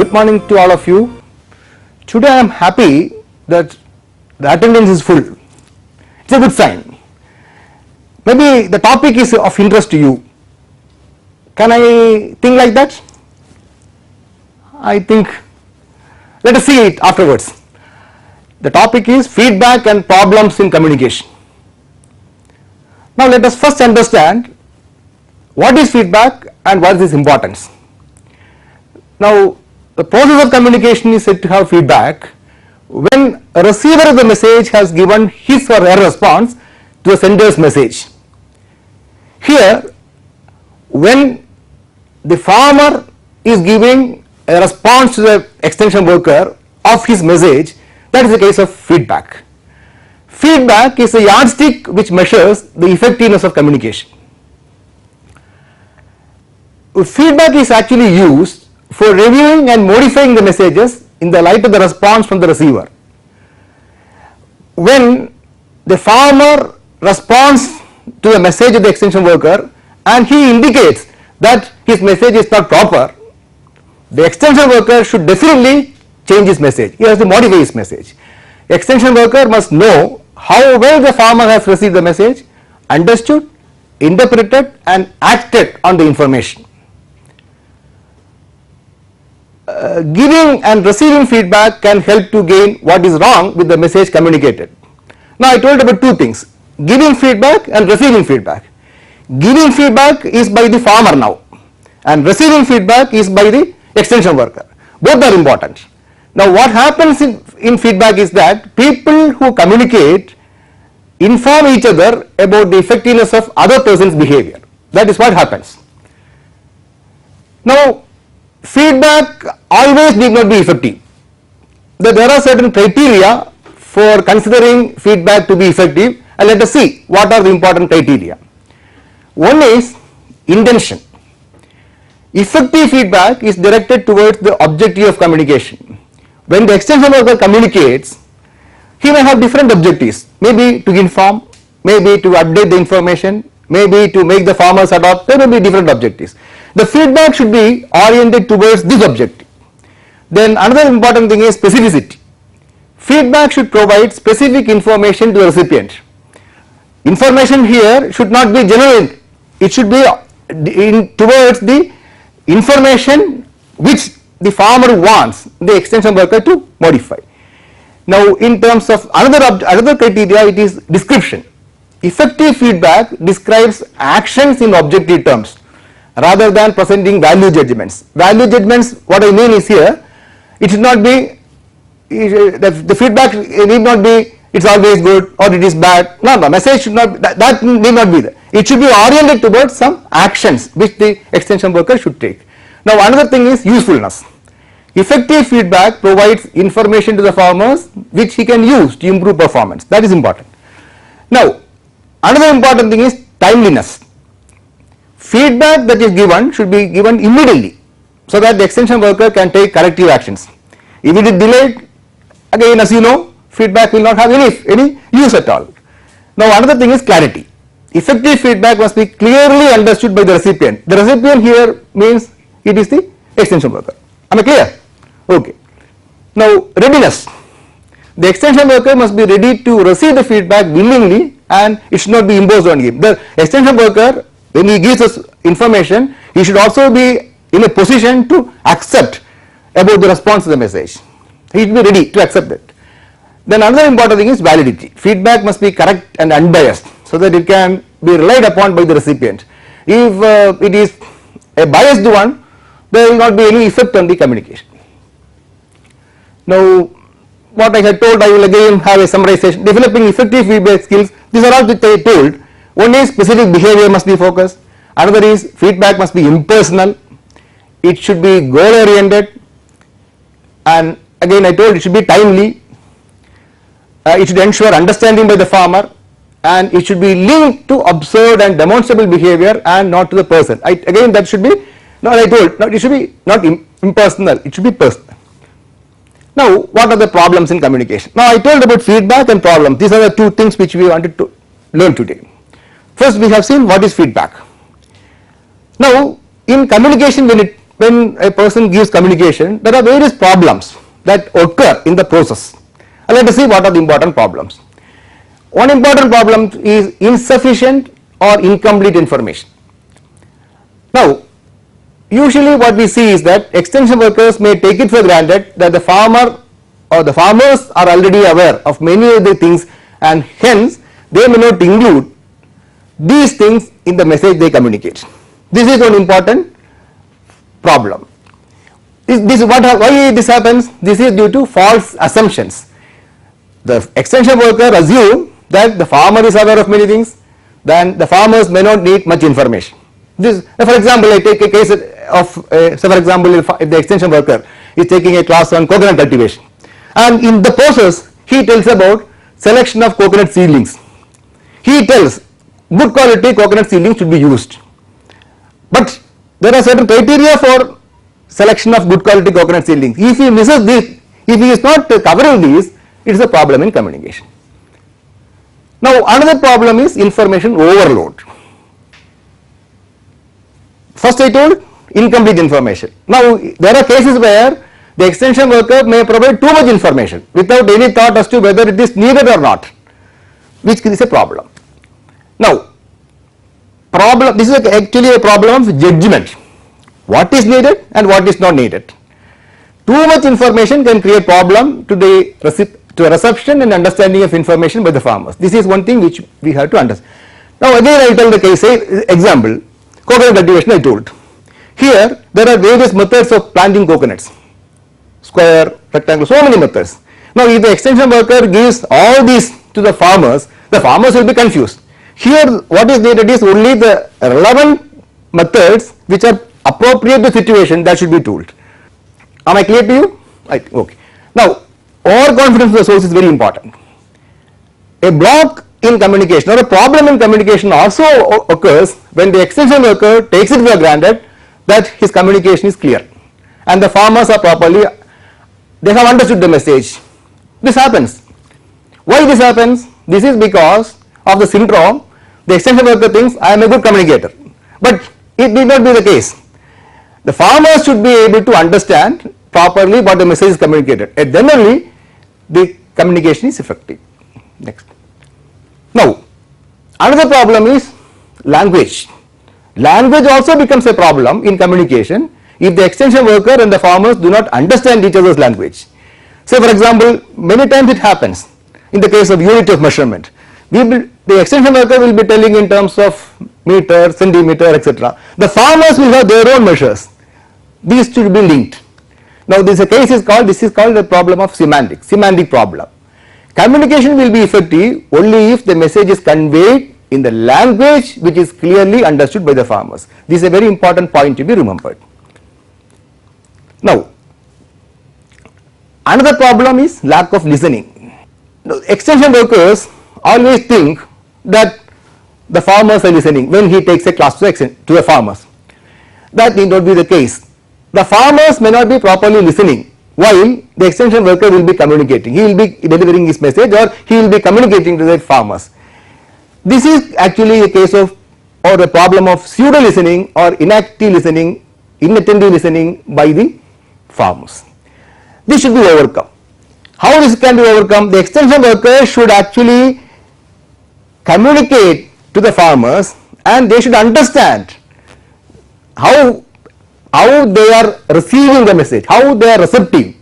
Good morning to all of you. Today I am happy that the attendance is full. It's a good sign. Maybe the topic is of interest to you. Can I think like that? I think, let us see it afterwards. The topic is feedback and problems in communication. Now let us first understand what is feedback and what is its importance. Now the process of communication is said to have feedback when a receiver of the message has given his or her response to the sender's message. Here, when the farmer is giving a response to the extension worker of his message, that is the case of feedback. Feedback is a yardstick which measures the effectiveness of communication. Feedback is actually used for reviewing and modifying the messages in the light of the response from the receiver. When the farmer responds to the message of the extension worker and he indicates that his message is not proper, the extension worker should definitely change his message. He has to modify his message. The extension worker must know how well the farmer has received the message, understood, interpreted and acted on the information. Giving and receiving feedback can help to gain what is wrong with the message communicated. Now I told about two things, giving feedback and receiving feedback. Giving feedback is by the farmer now and receiving feedback is by the extension worker. Both are important. Now what happens in feedback is that people who communicate inform each other about the effectiveness of other person's behavior. That is what happens. Now feedback always need not be effective. There are certain criteria for considering feedback to be effective, and let us see what are the important criteria. One is intention. Effective feedback is directed towards the objective of communication. When the extension worker communicates, he may have different objectives, maybe to inform, maybe to update the information, maybe to make the farmers adopt. There may be different objectives. The feedback should be oriented towards this objective. Then another important thing is specificity. Feedback should provide specific information to the recipient. Information here should not be general, it should be towards the information which the farmer wants the extension worker to modify. Now in terms of another criteria, it is description. Effective feedback describes actions in objective terms rather than presenting value judgments. Value judgments, what I mean is here, it should not be, the feedback need not be it's always good or it is bad. No, message should not, that need not be there. It should be oriented towards some actions which the extension worker should take. Now another thing is usefulness. Effective feedback provides information to the farmers which he can use to improve performance. That is important. Now another important thing is timeliness. Feedback that is given should be given immediately so that the extension worker can take corrective actions. If it is delayed, again as you know, feedback will not have any use at all. Now another thing is clarity. Effective feedback must be clearly understood by the recipient. The recipient here means it is the extension worker. Am I clear? Okay. Now readiness. The extension worker must be ready to receive the feedback willingly and it should not be imposed on him. The extension worker, when he gives us information, he should also be in a position to accept about the response to the message. He should be ready to accept it. Then another important thing is validity. Feedback must be correct and unbiased so that it can be relied upon by the recipient. If it is a biased one, there will not be any effect on the communication. Now what I had told, I will again have a summarization. Developing effective feedback skills, these are all that I told. One is specific behavior must be focused, another is feedback must be impersonal, it should be goal oriented, and again I told it should be timely, it should ensure understanding by the farmer, and it should be linked to observed and demonstrable behavior and not to the person. Again that should be, not I told, it should be not impersonal, it should be personal. Now what are the problems in communication? Now I told about feedback and problems. These are the two things which we wanted to learn today. First we have seen what is feedback. Now in communication, when when a person gives communication, there are various problems that occur in the process. Let us see what are the important problems. One important problem is insufficient or incomplete information. Now, usually what we see is that extension workers may take it for granted that the farmer or the farmers are already aware of many of the things, and hence they may not include these things in the message they communicate. This is one important problem. Why this happens? This is due to false assumptions. The extension worker assume that the farmer is aware of many things, then the farmers may not need much information. This, for example, I take a case of, for example, if the extension worker is taking a class on coconut cultivation, and in the process he tells about selection of coconut seedlings. He tells good quality coconut seedlings should be used, but there are certain criteria for selection of good quality coconut seedlings. If he misses this, if he is not covering these, it is a problem in communication. Now, another problem is information overload. First I told incomplete information. Now, there are cases where the extension worker may provide too much information without any thought as to whether it is needed or not, which is a problem. Now, this is actually a problem of judgment. What is needed and what is not needed. Too much information can create problem to the reception and understanding of information by the farmers. This is one thing which we have to understand. Now, again I tell the case, say example, coconut cultivation I told. Here there are various methods of planting coconuts, square, rectangle, so many methods. Now, if the extension worker gives all these to the farmers will be confused. Here what is needed is only the relevant methods which are appropriate to the situation that should be told. Am I clear to you? Okay. Now, overconfidence of the source is very important. A block in communication or a problem in communication also occurs when the extension worker takes it for granted that his communication is clear and the farmers are properly, they have understood the message. This happens. Why this happens? This is because of the syndrome. The extension worker thinks I am a good communicator, but it need not be the case. The farmers should be able to understand properly what the message is communicated, and then only the communication is effective. Next. Now, another problem is language. Language also becomes a problem in communication if the extension worker and the farmers do not understand each other's language. Say for example, many times it happens in the case of unit of measurement. The extension worker will be telling in terms of meter, centimeter, etc. The farmers will have their own measures. These should be linked. Now, this is called the problem of semantic problem. Communication will be effective only if the message is conveyed in the language which is clearly understood by the farmers. This is a very important point to be remembered. Now, another problem is lack of listening. Now, extension workers always think that the farmers are listening when he takes a class to the farmers. That need not be the case. The farmers may not be properly listening while the extension worker will be communicating. He will be delivering his message or he will be communicating to the farmers. This is actually a case of or a problem of pseudo listening or inactive listening, inattentive listening by the farmers. This should be overcome. How this can be overcome? The extension worker should actually communicate to the farmers and they should understand how they are receiving the message, how they are receptive.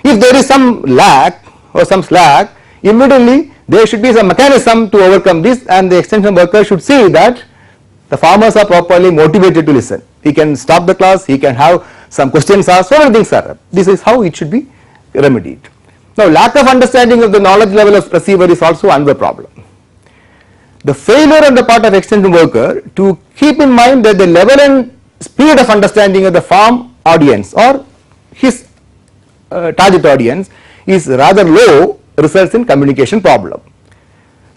If there is some lack or some slack, immediately there should be some mechanism to overcome this, and the extension worker should see that the farmers are properly motivated to listen. He can stop the class, he can have some questions asked, so many things are there. This is how it should be remedied. Now, lack of understanding of the knowledge level of receiver is also another problem. The failure on the part of extension worker to keep in mind that the level and speed of understanding of the farm audience or his target audience is rather low results in communication problem.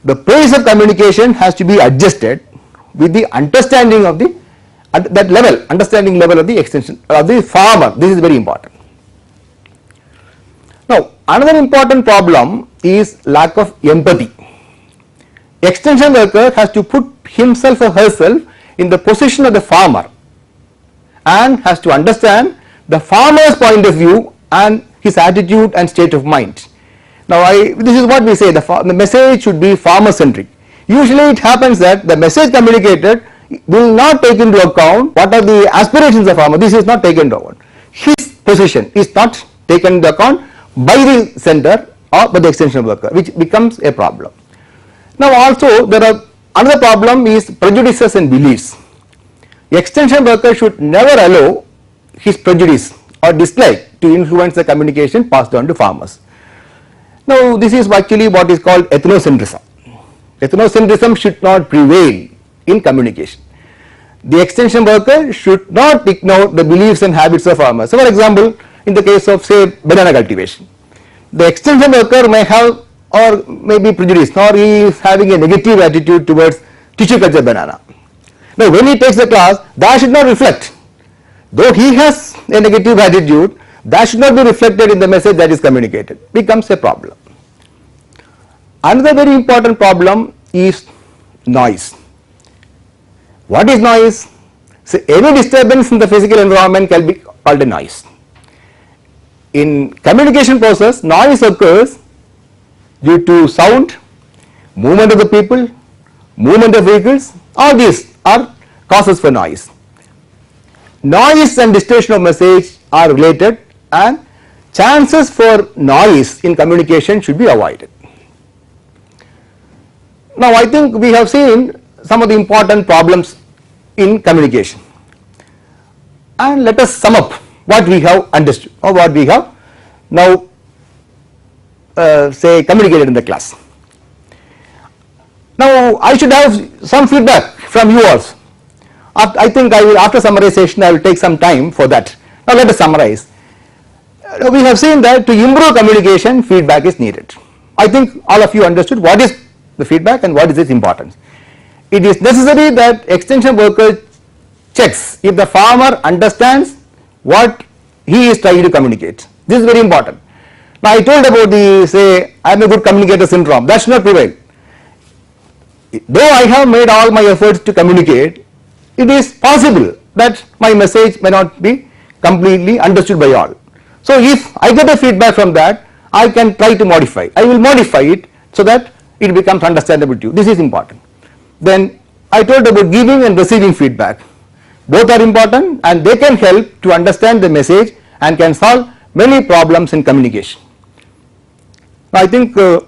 The pace of communication has to be adjusted with the understanding of the understanding level of the extension of the farmer. This is very important. Now, another important problem is lack of empathy. Extension worker has to put himself or herself in the position of the farmer and has to understand the farmer's point of view and his attitude and state of mind. Now this is what we say, the message should be farmer centric. Usually it happens that the message communicated will not take into account what are the aspirations of farmer. This is not taken into account. His position is not taken into account by the sender or by the extension worker, which becomes a problem. Now also there are another problem is prejudices and beliefs. The extension worker should never allow his prejudice or dislike to influence the communication passed on to farmers. Now this is actually what is called ethnocentrism. Ethnocentrism should not prevail in communication. The extension worker should not ignore the beliefs and habits of farmers. So for example, in the case of say banana cultivation, the extension worker may have or may be prejudiced or he is having a negative attitude towards tissue culture banana. Now when he takes the class, that should not reflect. Though he has a negative attitude, that should not be reflected in the message that is communicated. Becomes a problem. Another very important problem is noise. What is noise? So any disturbance in the physical environment can be called a noise. In communication process, noise occurs due to sound, movement of the people, movement of vehicles. All these are causes for noise. Noise and distortion of message are related, and chances for noise in communication should be avoided. Now I think we have seen some of the important problems in communication, and let us sum up what we have understood or what we have now say communicated in the class. Now I should have some feedback from you also. I think I will, after summarization I will take some time for that. Now let us summarize. We have seen that to improve communication, feedback is needed. I think all of you understood what is the feedback and what is its importance. It is necessary that extension worker checks if the farmer understands what he is trying to communicate. This is very important. Now I told about the say I am a good communicator syndrome, that should not prevail. Though I have made all my efforts to communicate, it is possible that my message may not be completely understood by all. So if I get a feedback from that, I can try to modify. I will modify it so that it becomes understandable to you. This is important. Then I told about giving and receiving feedback. Both are important and they can help to understand the message and can solve many problems in communication. Now I think we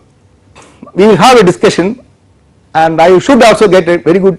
will have a discussion, and I should also get a very good